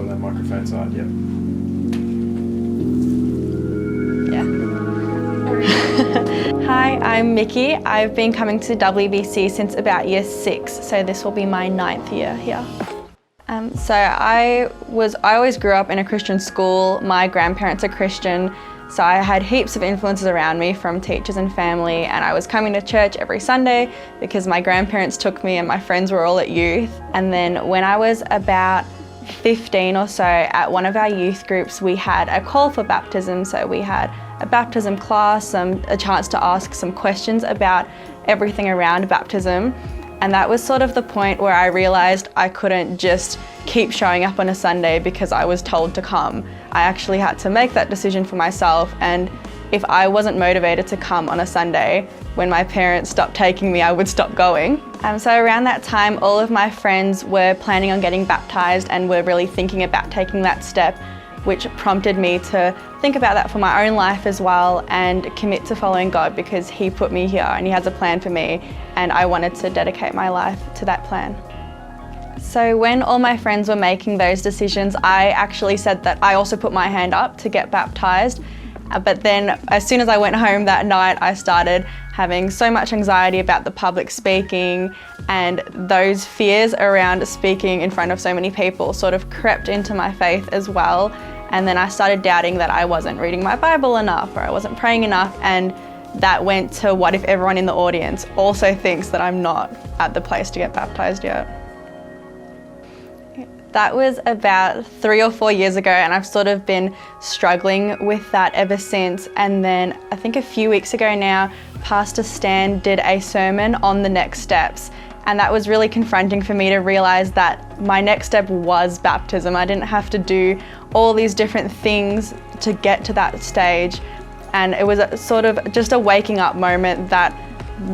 on the microphone side, yeah. Hi, I'm Mickey. I've been coming to WBC since about year 6, so this will be my 9th year here. So I always grew up in a Christian school. My grandparents are Christian, so I had heaps of influences around me from teachers and family, and I was coming to church every Sunday because my grandparents took me and my friends were all at youth. And then when I was about 15 or so, at one of our youth groups, we had a call for baptism. So we had a baptism class, a chance to ask some questions about everything around baptism. And that was sort of the point where I realised I couldn't just keep showing up on a Sunday because I was told to come. I actually had to make that decision for myself, and if I wasn't motivated to come on a Sunday, when my parents stopped taking me, I would stop going. So around that time, all of my friends were planning on getting baptised and were really thinking about taking that step, which prompted me to think about that for my own life as well and commit to following God, because He put me here and He has a plan for me, and I wanted to dedicate my life to that plan. So when all my friends were making those decisions, I actually said that I also put my hand up to get baptised. But then as soon as I went home that night, I started having so much anxiety about the public speaking, and those fears around speaking in front of so many people sort of crept into my faith as well. And then I started doubting that I wasn't reading my Bible enough, or I wasn't praying enough, and that went to what if everyone in the audience also thinks that I'm not at the place to get baptised yet. That was about 3 or 4 years ago, and I've sort of been struggling with that ever since. And then I think a few weeks ago now, Pastor Stan did a sermon on the next steps. And that was really confronting for me to realise that my next step was baptism. I didn't have to do all these different things to get to that stage. And it was sort of just a waking up moment that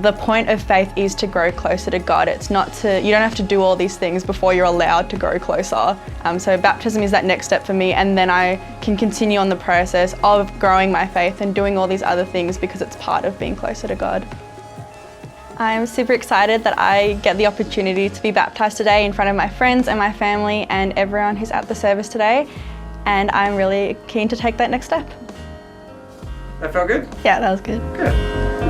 the point of faith is to grow closer to God. It's not to, you don't have to do all these things before you're allowed to grow closer. So baptism is that next step for me, and then I can continue on the process of growing my faith and doing all these other things because it's part of being closer to God. I'm super excited that I get the opportunity to be baptised today in front of my friends and my family and everyone who's at the service today, and I'm really keen to take that next step. That felt good? Yeah, that was good. Good.